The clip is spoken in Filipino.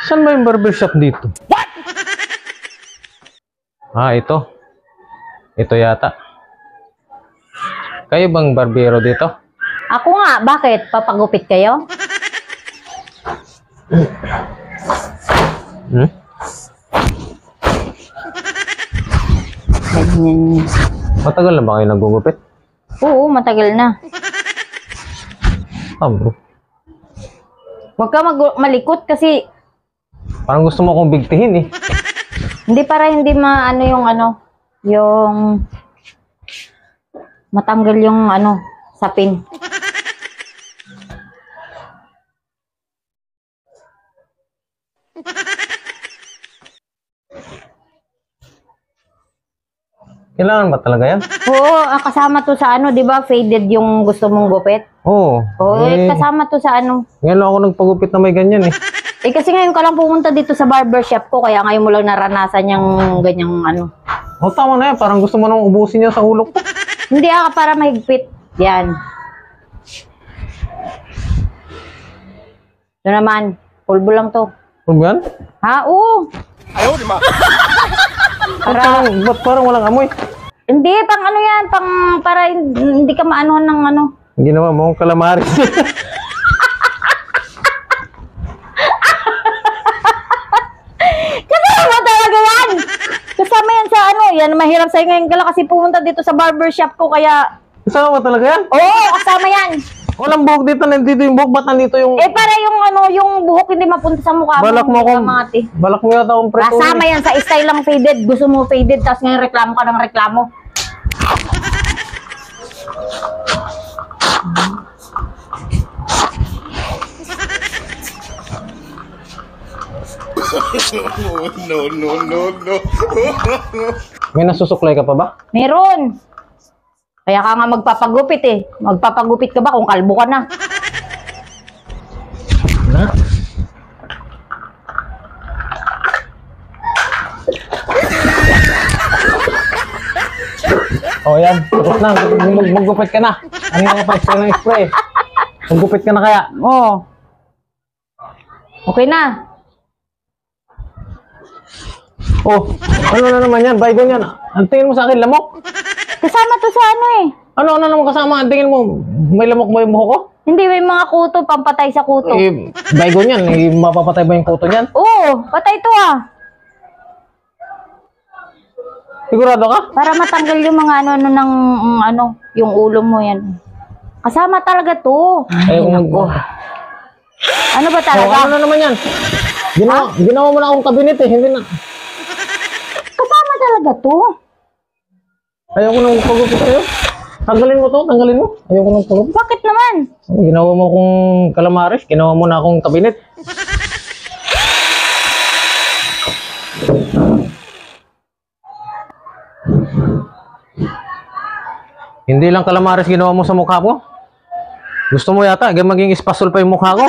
Saan ba yung barbershop dito? What? Ah, ito. Ito yata. Kayo bang barbero dito? Ako nga, bakit? Papagupit kayo? Hmm? Matagal na ba kayo nagugupit? Oo, matagal na. Bro. Huwag ka malikot kasi Parang gusto mo akong bigtihin eh. hindi para hindi maano yung matanggal yung sapin. Kailangan ba talaga yan? Oo, kasama to sa di ba faded yung gusto mong gupit? Oo. Oo, kasama to sa Ngayon lang ako nagpagupit na may ganyan eh. kasi ngayon ka lang pumunta dito sa barbershop ko, kaya ngayon mo lang naranasan yung ganyang O tama na yan, parang gusto mo nang ubusin yan sa ulo ko. Hindi para mahigpit. Yan. Ito naman, pulbo lang to. Ano ba yan? Ha? Oo. Ayaw, di ba? Ba't parang walang amoy? Hindi, pang yan, para hindi ka maanohan ng Ginawa mo akong kalamaris. Kasama talaga yan! Kasama yan sa yan, mahirap sa'yo ngayon ka lang kasi pumunta dito sa barbershop ko, kaya... Kasama ba talaga yan? Oo, kasama yan! Walang buhok dito, nandito yung buhok, ba't nandito yung... Para yung yung buhok hindi mapunta sa mukha mo. Balak mo yata akong preto. Kasama yan sa style lang faded. Gusto mo faded, tapos ngayon reklamo ka ng reklamo. No. May nasusuklay ka pa ba? Meron. Kaya ka nga magpapagupit eh. Magpapagupit ka ba kung kalbo ka na? Na? Oh yan, tapos na. Maggupit ka na. Ano yung pa-spray ng spray? Maggupit ka na kaya? Oo. Okay na. Oh, ano na naman yan? Baygon yan. Ang tingin mo sa akin, lamok? Kasama to sa eh. Ano naman kasama? Ang tingin mo, may lamok ba yung buhok ko? Hindi, may mga kuto, pampatay sa kuto. Baygon yan. Mapapatay ba yung kuto niyan? Oo, patay to Sigurado ka? Para matanggal yung mga yung ulo mo yan. Kasama talaga to. Ay, Naku. Ano ba talaga? Oh, ano na naman yan? Ginawa mo na akong kabinet eh. Hindi na. Kasama talaga to. Ayoko nang pagupit sa'yo. Tanggalin mo to, tanggalin mo. Ayoko nang pagupit. Bakit naman? Ginawa mo akong kalamaris. Ginawa mo na akong kabinet. Hindi lang kalamaris ginawa mo sa mukha ko. Gusto mo yata, maging espasol pa yung mukha ko.